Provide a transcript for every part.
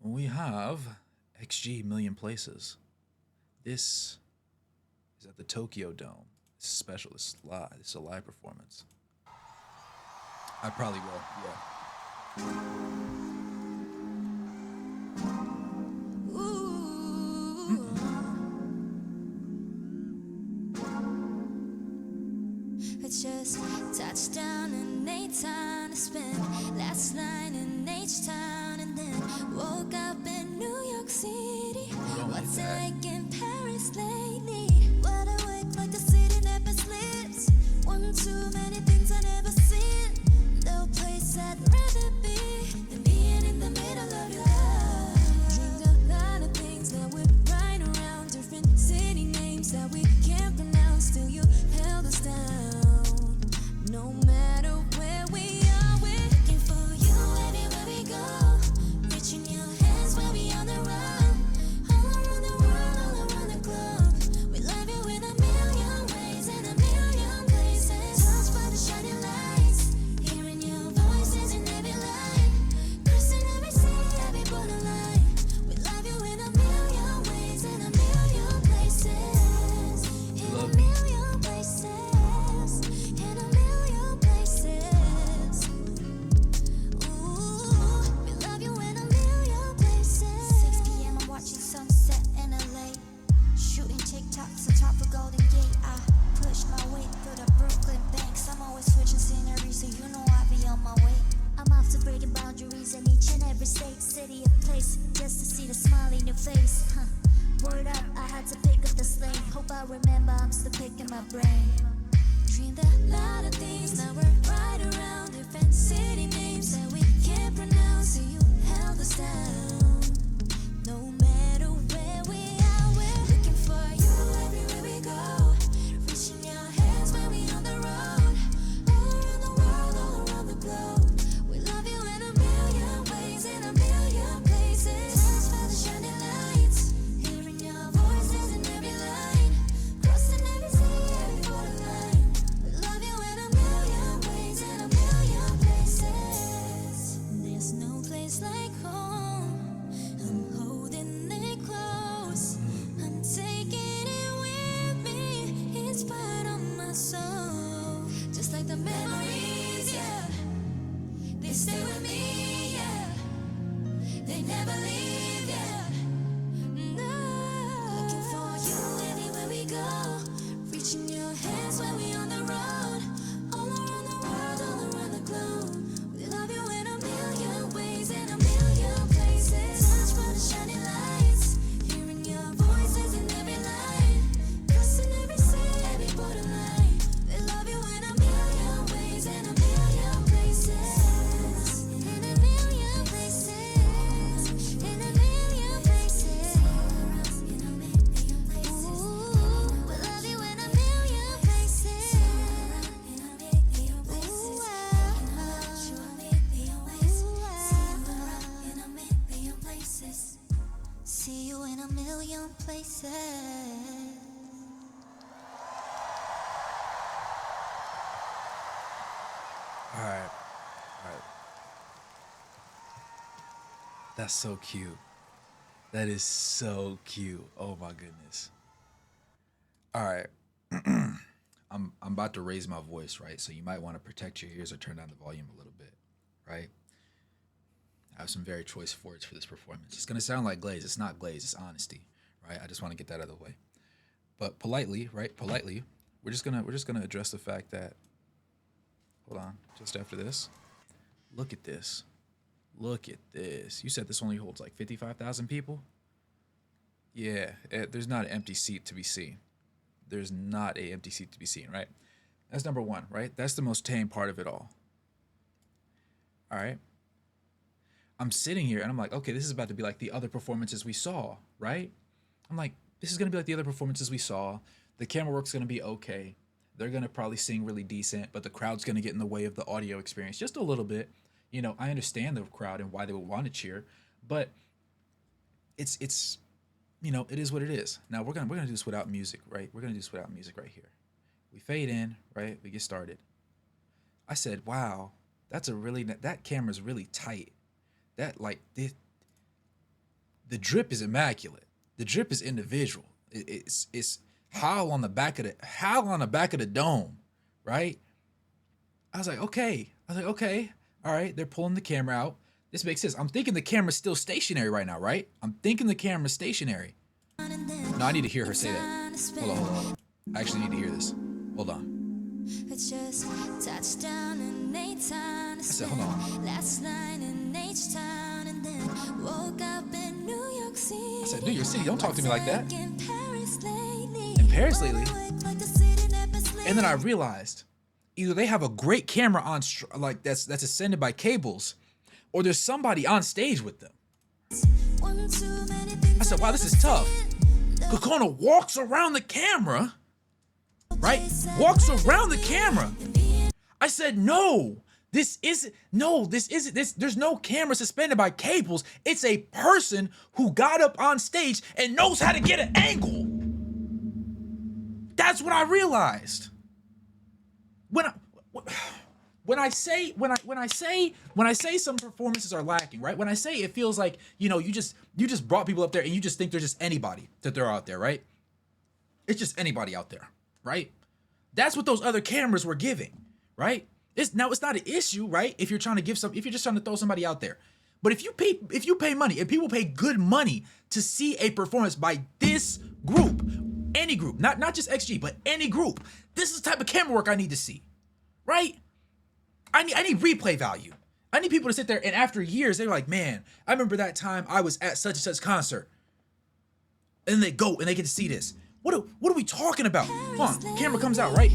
We have XG Million Places. This is at the Tokyo Dome. This is special. This is live. This is a live performance. I probably will. It's just touchdown and ain't time to spend. Last night in H-Town and then woke up in New York City. What's it like in Paris lately? Wide awake like the city never sleeps. One too many things I never seen. No place I'd rather be than being in the middle of your life. Dreamed a lot of things that we're right around. Different city names that we can't pronounce. Still you held us down. No matter where we are, we're looking for you everywhere we go. Reaching your hands when we on the run. All around the world, all around the globe. We love you in a million ways, in a million places. Touched by the shining lights, hearing your voices in every line. Crossing every sea, every borderline. We love you in a million ways, in a million places. In a million places. In a million places. Ooh, we love you in a million places. 6 p.m. I'm watching sunset in LA. Shooting TikToks atop a Golden Gate. I push my weight through the Brooklyn banks. I'm always switching scenery, so you know I be on my way. I'm off to breaking boundaries in each and every state, city, or place, just to see the smile in your face. Word up, I had to pick up the slang. Hope I remember, I'm still picking my brain. Dreamed a lot of things, now we're right around. Different city names that we can't pronounce. So you held us down. No matter where we are, we're looking for you everywhere we go. Reaching your hands when we on the road. All around the world, all around the globe. We love you in a million ways, in a million places. Touched by the shining lights, hearing your voices in every line. Crossing every sea, every borderline. We love you in a million ways, in a million places. There's no place like home. I'm holding it close. I'm taking it with me. It's part of my soul. Just like the memories, yeah. They stay with me, yeah. They never leave, yeah. No. Looking for you everywhere we go. Reaching your hands when we on the road. All around the world, all around the globe. We love you in a million ways, in a million places. Touched by the shining lights, hearing your voices in every line. Crossing every sea, every borderline. We love you in a million ways, in a million places. In a million places. In a million places. Ooh, we love you in a million places. Ooh, in a million places. See you in a million places. All right. That's so cute. That is so cute. Oh my goodness. All right. I'm about to raise my voice, right? So you might want to protect your ears or turn down the volume a little bit, right? I have some very choice words for this performance. It's gonna sound like glaze. It's not glaze. It's honesty, right? I just want to get that out of the way. But politely, right? Politely, we're just gonna address the fact that. Hold on. Just after this, look at this. Look at this. You said this only holds like 55,000 people? Yeah, there's not an empty seat to be seen. There's not a empty seat to be seen, right? That's number one, right? That's the most tame part of it all. All right. I'm sitting here and I'm like, okay, this is about to be like the other performances we saw, right? I'm like, this is gonna be like the other performances we saw. The camera work's gonna be okay. They're gonna probably sing really decent, but the crowd's gonna get in the way of the audio experience just a little bit. You know, I understand the crowd and why they would want to cheer, but it's it is what it is. Now we're gonna do this without music, right? We're gonna do this without music right here. We fade in, right? We get started. I said, wow, that camera's really tight. That like The drip is immaculate. The drip is individual. It's howl on the back of the dome, right? I was like, okay. All right, they're pulling the camera out. This makes sense. I'm thinking the camera's still stationary right now, right? I'm thinking the camera's stationary. No, I need to hear her say that. Hold on. I actually need to hear this. Hold on. It's just touchdown in H-Town. I said, hold on. Last night in H-Town and then woke up in New York City. I said, New York City, don't talk to me like that. In Paris lately. In Paris lately. And then I realized either they have a great camera on, like that's ascended by cables, or there's somebody on stage with them. I said, wow, this is tough. Kokona walks around the camera, right? Walks around the camera. I said, this isn't, there's no camera suspended by cables. It's a person who got up on stage and knows how to get an angle. That's what I realized. When I say some performances are lacking, right? When I say it feels like, you just brought people up there and you just think they're just anybody that they're out there, right? It's just anybody out there, right? That's what those other cameras were giving, right? It's not an issue, right? If you're just trying to throw somebody out there. But if you pay money, if people pay good money to see a performance by this group, any group, not just XG, but any group, this is the type of camera work I need to see, right? I need replay value. I need people to sit there and after years, they're like, man, I remember that time I was at such and such concert. And they go and they get to see this. What are we talking about? Hold on, camera comes out, right?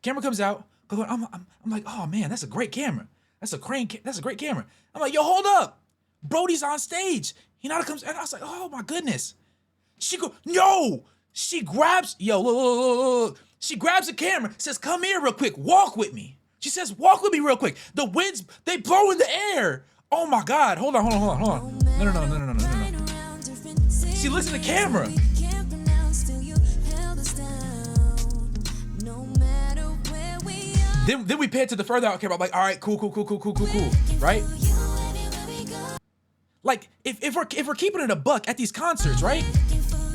Camera comes out. I'm like, oh man, that's a great camera. That's a great camera. I'm like, yo, hold up. Brody's on stage. He now comes, and I was like, oh my goodness. She grabs, look. She grabs the camera, says, come here real quick, walk with me. She says, walk with me real quick. The winds, they blow in the air. Oh my God, hold on. No. She looks at the camera. Then we pay to the further out camera. I'm like, all right, cool, right? Like, if we're keeping it a buck at these concerts, right?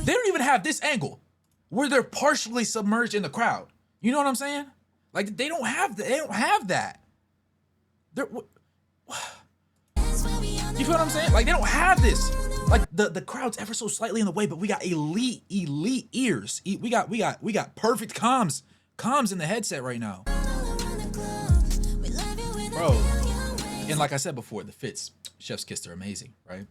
They don't even have this angle where they're partially submerged in the crowd. You know what I'm saying? Like, they don't have that. You feel what I'm saying? Like, they don't have this. Like, the crowd's ever so slightly in the way, but we got elite ears. We got perfect comms in the headset right now. Bro, and like I said before, the fits, chef's kiss, are amazing, right?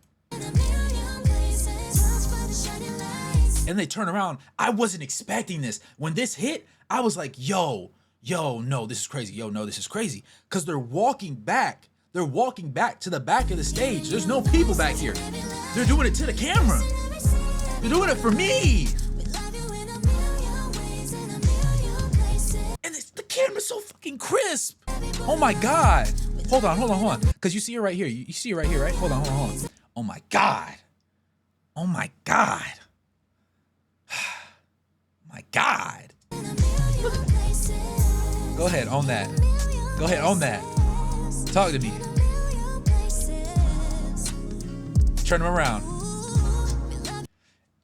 And they turn around. I wasn't expecting this. When this hit, I was like, yo, no, this is crazy. Yo, no, this is crazy. Because they're walking back. They're walking back to the back of the stage. There's no people back here. They're doing it to the camera. They're doing it for me. And the camera's so fucking crisp. Oh my God. Hold on. Because you see it right here. You see it right here, right? Hold on. Oh my God. My God. Go ahead, own that. Talk to me. Turn him around.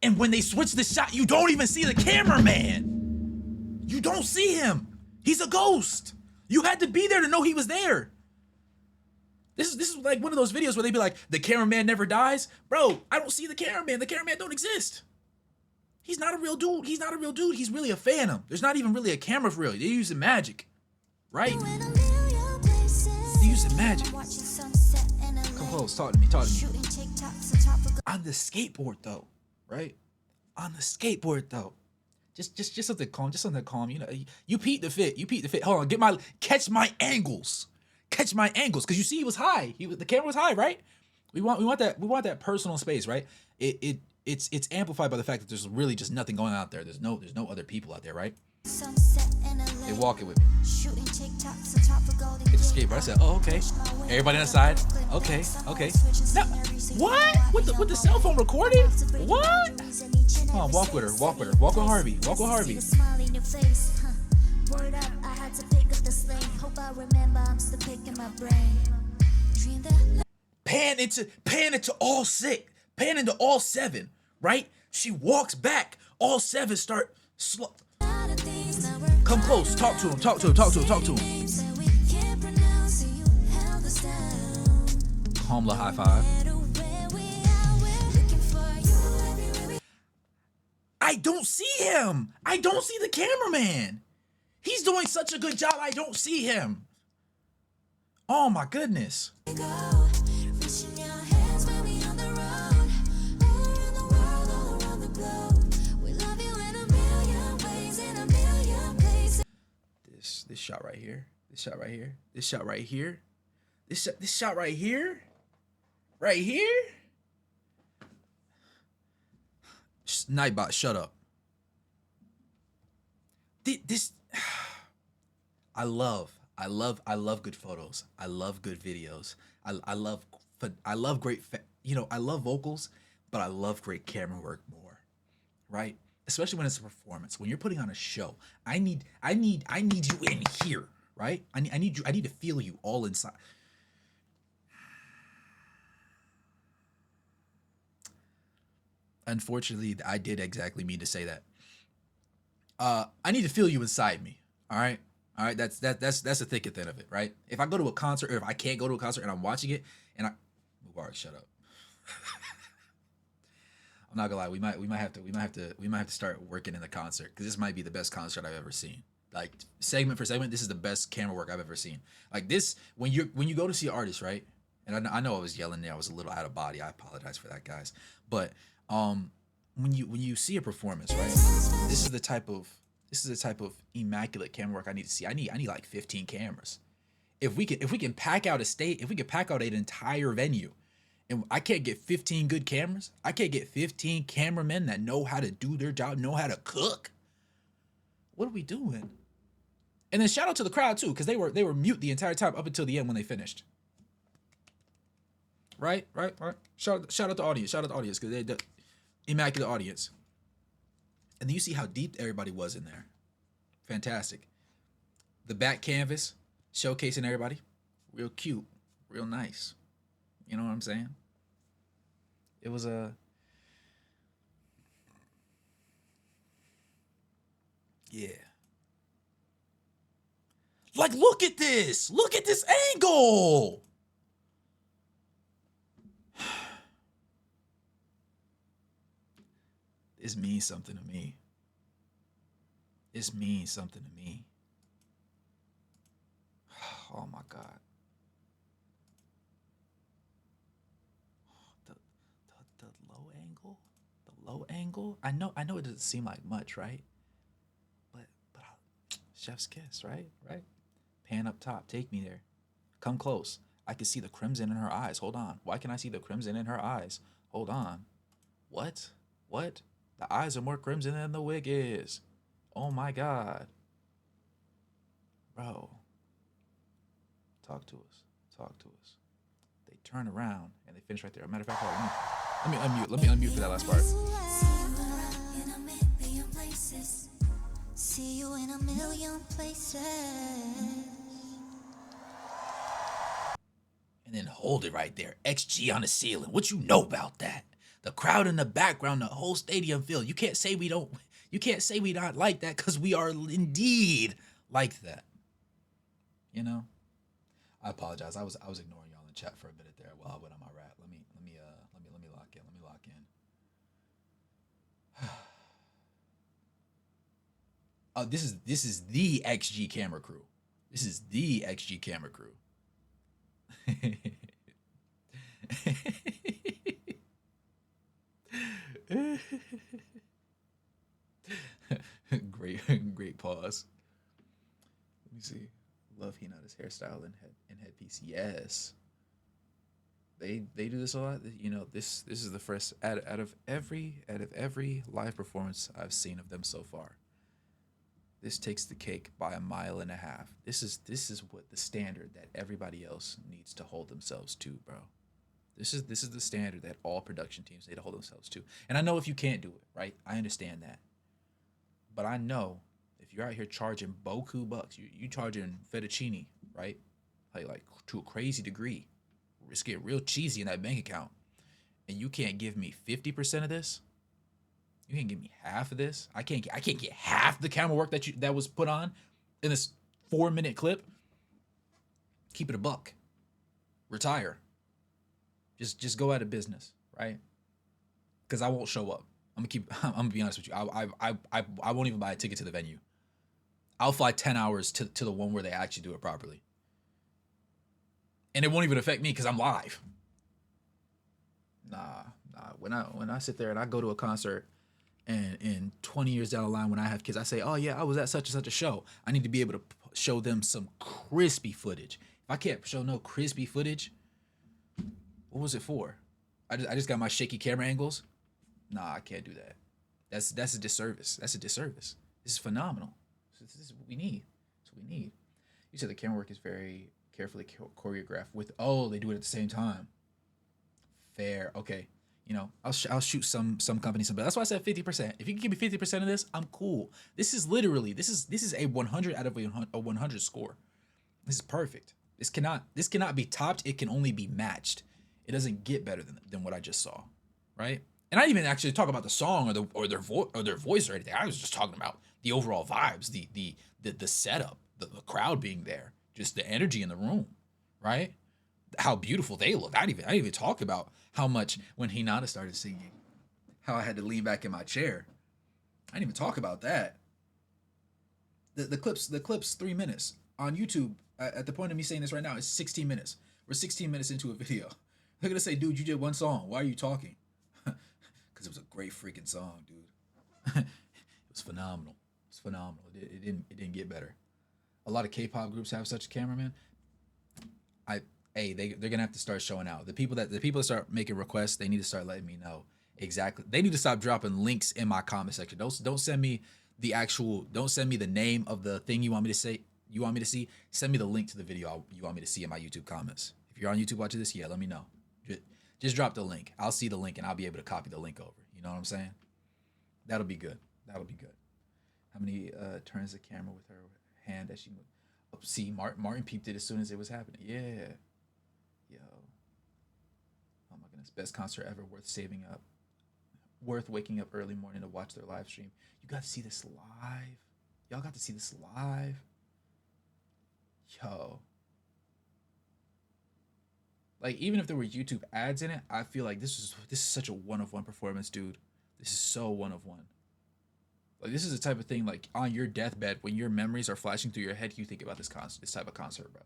And when they switch the shot, you don't even see the cameraman. You don't see him. He's a ghost. You had to be there to know he was there. This is like one of those videos where they be like, the cameraman never dies. Bro, I don't see the cameraman. The cameraman don't exist. He's not a real dude. He's really a phantom. There's not even really a camera for real. They're using magic, right? They're using magic. Come close, talk to me. On the skateboard though, right? Just something calm. You know, you peep the fit. Hold on, catch my angles. Cause you see he was high. The camera was high, right? We want that personal space, right? It's amplified by the fact that there's really just nothing going on out there. There's no other people out there, right? They walk it with me. Hit the skateboard. I said, oh, okay. Everybody on the side. Okay. Now, what? With the cell phone recording? What? Come on, walk with her. Walk with Harvey. Word up, I had to pick up the sling. Hope I remember, I'm still picking my brain. pan into all six, pan into all seven, right? She walks back, all seven start slow. Come close, talk to him, talk to him, talk to him, talk to him. Calm little high five. I don't see him. I don't see the cameraman. He's doing such a good job. I don't see him. Oh my goodness. This shot right here. This shot right here. This shot right here. This shot right here. Right here. Nightbot, shut up. This I love good photos. I love good videos. I love great I love vocals, but I love great camera work more. Right? Especially when it's a performance. When you're putting on a show, I need you in here, right? I need to feel you all inside. Unfortunately, I did exactly mean to say that. I need to feel you inside me. All right. That's the thick and thin of it, right? If I go to a concert, or if I can't go to a concert and I'm watching it, and Mubarak, shut up. I'm not gonna lie. We might have to start working in the concert, because this might be the best concert I've ever seen. Like, segment for segment, this is the best camera work I've ever seen. Like this, when you go to see artists, right? And I know I was yelling there. I was a little out of body. I apologize for that, guys. But when you see a performance, right? This is the type of immaculate camera work I need to see. I need like 15 cameras. If we can pack out an entire venue, and I can't get 15 good cameras, I can't get 15 cameramen that know how to do their job, know how to cook. What are we doing? And then shout out to the crowd too, because they were mute the entire time up until the end when they finished. Right. Shout out the audience. Shout out the audience, because they immaculate audience. And then you see how deep everybody was in there. Fantastic. The back canvas showcasing everybody. Real cute. Real nice. You know what I'm saying? It was a... Yeah. Like, look at this. Look at this angle. This means something to me. This means something to me. Oh my God. The low angle? The low angle? I know it doesn't seem like much, right? But chef's kiss, right? Right? Pan up top, take me there. Come close. I can see the crimson in her eyes. Hold on. Why can I see the crimson in her eyes? Hold on. What? The eyes are more crimson than the wig is. Oh my God. Bro. Talk to us. They turn around and they finish right there. Matter of fact, hold on. Let me unmute for that last part. See you in a million places. And then hold it right there. XG on the ceiling. What you know about that? The crowd in the background, the whole stadium filled. You can't say we not like that, because we are indeed like that. You know? I apologize. I was ignoring y'all in chat for a minute there while I went on my rap. Let me lock in. This is the XG camera crew. This is the XG camera crew. Great pause. Let me see. Love Hinata's hairstyle and headpiece. Yes. They do this a lot. You know, this is the first out of every live performance I've seen of them so far. This takes the cake by 1.5 miles. This is what the standard that everybody else needs to hold themselves to, bro. This is the standard that all production teams need to hold themselves to. And I know if you can't do it, right? I understand that. But I know if you're out here charging boku bucks, you charging fettuccine, right? Like to a crazy degree, it's getting real cheesy in that bank account, and you can't give me 50% of this. You can't give me half of this. I can't get half the camera work that was put on in this 4-minute clip. Keep it a buck. Retire. Just go out of business, right? Because I won't show up. I'm gonna be honest with you. I won't even buy a ticket to the venue. I'll fly 10 hours to the one where they actually do it properly. And it won't even affect me because I'm live. Nah. When I sit there and I go to a concert and 20 years down the line when I have kids, I say, oh yeah, I was at such and such a show. I need to be able to show them some crispy footage. If I can't show no crispy footage, what was it for? I just got my shaky camera angles. Nah, I can't do that. That's a disservice. That's a disservice. This is phenomenal. This is what we need. That's what we need. You said the camera work is very carefully choreographed with. Oh, they do it at the same time. Fair. Okay. You know, I'll shoot some company some. But that's why I said 50%. If you can give me 50% of this, I'm cool. This is literally this is a 100 out of a 100 score. This is perfect. This cannot be topped. It can only be matched. It doesn't get better than what I just saw, right? And I didn't even actually talk about the song or their voice or anything. I was just talking about the overall vibes, the setup, the crowd being there, just the energy in the room, right? How beautiful they look. I didn't even talk about how much when Hinata started singing, how I had to lean back in my chair. I didn't even talk about that. The clips 3 minutes on YouTube. At the point of me saying this right now, it's 16 minutes. We're 16 minutes into a video. They're gonna say, dude, you did one song. Why are you talking? Because it was a great freaking song, dude. It was phenomenal. It's phenomenal. It didn't get better. A lot of K-pop groups have such a cameraman. They're gonna have to start showing out. The people that start making requests, they need to start letting me know exactly. They need to stop dropping links in my comment section. Don't send me the actual. Don't send me the name of the thing you want me to say. You want me to see? Send me the link to the video you want me to see in my YouTube comments. If you're on YouTube watching this, yeah, let me know. Just drop the link. I'll see the link and I'll be able to copy the link over. You know what I'm saying? That'll be good. That'll be good. How many turns the camera with her hand as she moved? Oh, see, Martin peeped it as soon as it was happening. Yeah. Yo. Oh my goodness. Best concert ever. Worth saving up. Worth waking up early morning to watch their live stream. You got to see this live. Y'all got to see this live. Yo. Like, even if there were YouTube ads in it, I feel like this is such a one-of-one performance, dude. This is so one-of-one. Like, this is the type of thing, like, on your deathbed, when your memories are flashing through your head, you think about this type of concert, bro.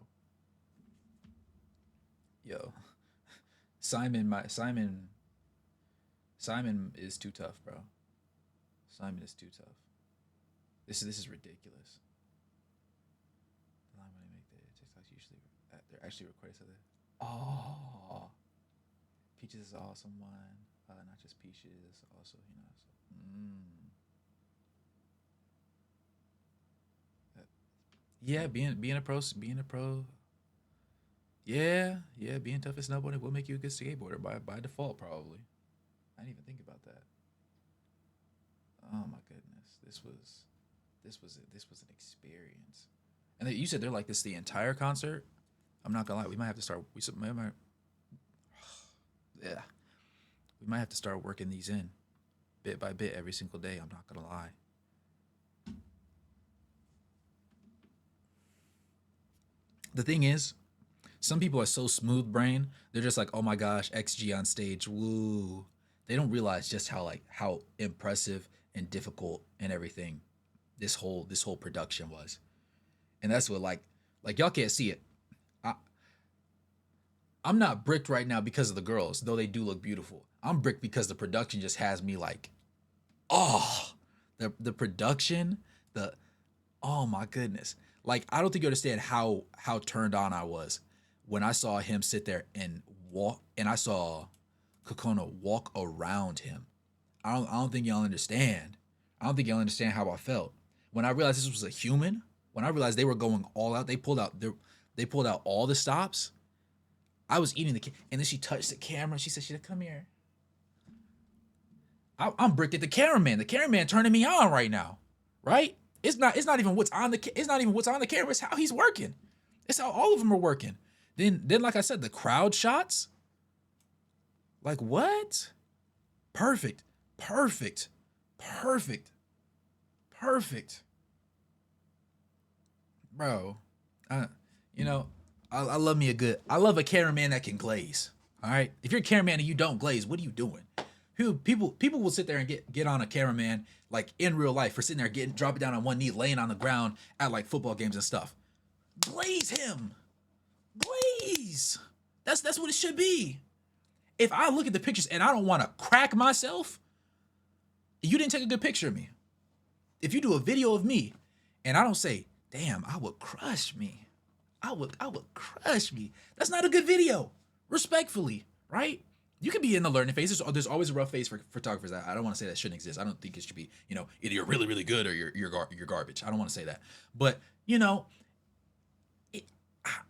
Yo. Simon is too tough, bro. Simon is too tough. This is ridiculous. The line when I make the TikToks usually they're actually recorded so that. Oh, Peaches is an awesome one. Not just Peaches, also Yeah, being a pro. Yeah, being tough at snowboarding will make you a good skateboarder by default, probably. I didn't even think about that. Oh my goodness, this was an experience. And you said they're like this the entire concert. I'm not gonna lie, we might have to start. Yeah, we might have to start working these in, bit by bit, every single day. I'm not gonna lie. The thing is, some people are so smooth brain. They're just like, oh my gosh, XG on stage, woo. They don't realize just how impressive and difficult and everything this whole production was. And that's what like y'all can't see it. I'm not bricked right now because of the girls, though they do look beautiful. I'm bricked because the production just has me like, oh, the production, oh my goodness. Like, I don't think you understand how turned on I was when I saw him sit there and walk, and I saw Kokona walk around him. I don't think y'all understand. I don't think y'all understand how I felt when I realized this was a human. When I realized they were going all out, they pulled out all the stops. I was eating and then she touched the camera. She said, "Come here." I'm bricked at the cameraman. The cameraman turning me on right now, right? It's not even what's on the camera. It's how he's working. It's how all of them are working. Then like I said, the crowd shots. Like what? Perfect. Perfect. Perfect. Perfect. Bro. Uh, you know, I love me a good. I love a cameraman that can glaze. All right. If you're a cameraman and you don't glaze, what are you doing? People will sit there and get on a cameraman like in real life for sitting there getting dropping down on one knee, laying on the ground at like football games and stuff. Glaze him. Glaze. That's what it should be. If I look at the pictures and I don't want to crack myself, you didn't take a good picture of me. If you do a video of me and I don't say, damn, I would crush me. I would crush me. That's not a good video. Respectfully, right? You can be in the learning phase. There's always a rough phase for photographers. I don't want to say that shouldn't exist. I don't think it should be, either you're really, really good or you're garbage. I don't want to say that. But,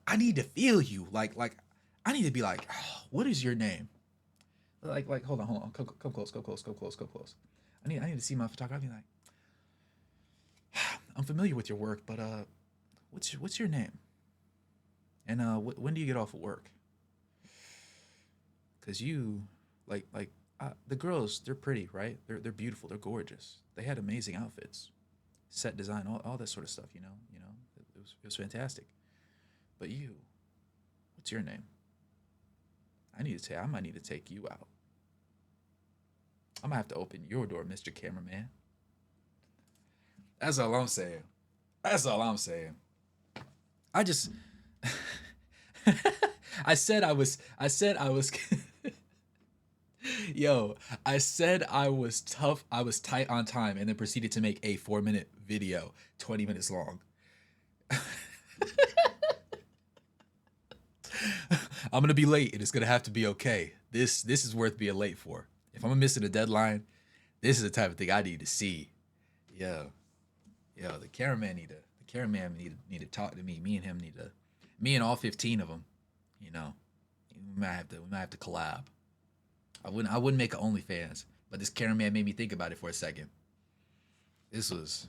I need to feel you. Like I need to be like, oh, what is your name? Like, hold on. Come close. I need to see my photography. Like, I'm familiar with your work, but what's your name? And when do you get off of work? Cause you, the girls, they're pretty, right? They're beautiful, they're gorgeous. They had amazing outfits, set design, all that sort of stuff. It was fantastic. But you, what's your name? I might need to take you out. I'm gonna have to open your door, Mr. Cameraman. That's all I'm saying. I just I said I was Yo, I said I was tough, I was tight on time, and then proceeded to make a 4-minute video, 20 minutes long. I'm gonna be late and it's gonna have to be okay. This is worth being late for. If I'm missing a deadline, this is the type of thing I need to see. Yo, the cameraman need to talk to me. Me and all 15 of them. We might have to collab. I wouldn't make an OnlyFans, but this cameraman made me think about it for a second. This was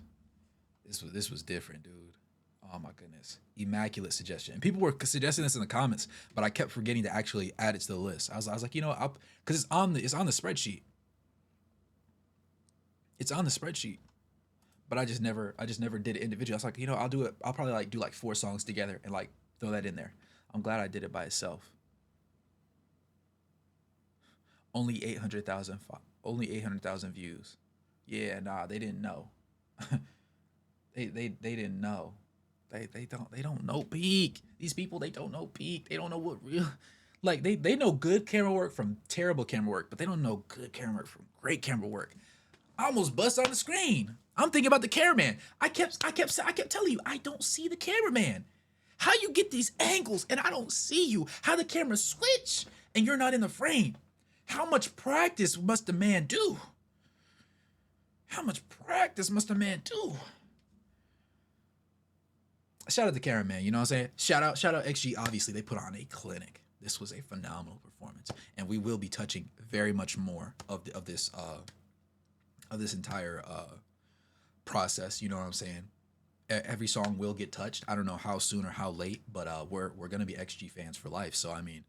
different, dude. Oh my goodness. Immaculate suggestion. And people were suggesting this in the comments, but I kept forgetting to actually add it to the list. I was like, because it's on the spreadsheet. It's on the spreadsheet. But I just never did it individually. I was like, I'll do it. I'll probably do 4 songs together and throw that in there. I'm glad I did it by itself. Only 800,000 views. Yeah, nah, they didn't know. they didn't know. They don't know peak. These people, they don't know peak. They don't know what real, they know good camera work from terrible camera work, but they don't know good camera work from great camera work. I almost bust on the screen. I'm thinking about the cameraman. I kept telling you, I don't see the cameraman. How you get these angles and I don't see you? How the camera switch and you're not in the frame? How much practice must a man do? Shout out to cameraman, you know what I'm saying? Shout out XG. Obviously, they put on a clinic. This was a phenomenal performance, and we will be touching very much more of this entire process. You know what I'm saying? Every song will get touched. I don't know how soon or how late, but we're gonna be XG fans for life. So I mean,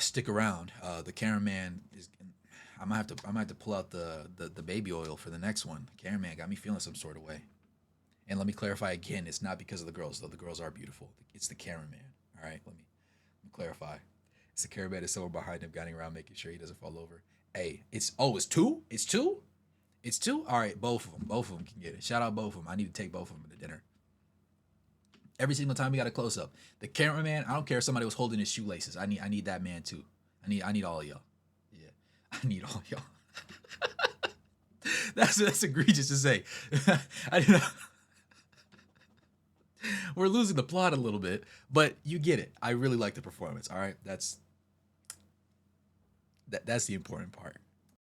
stick around. The cameraman is. I might have to pull out the baby oil for the next one. The cameraman got me feeling some sort of way. And let me clarify again, it's not because of the girls, though the girls are beautiful. It's the cameraman. All right, let me clarify. It's the cameraman that's someone behind him guiding around, making sure he doesn't fall over. Hey, it's 2? It's 2? It's 2? All right, both of them can get it. Shout out both of them. I need to take both of them to dinner. Every single time we got a close up. The cameraman, I don't care if somebody was holding his shoelaces. I need that man too. I need all of y'all. Yeah, I need all of y'all. That's egregious to say. I didn't know. We're losing the plot a little bit, but you get it. I really like the performance. All right, that's the important part.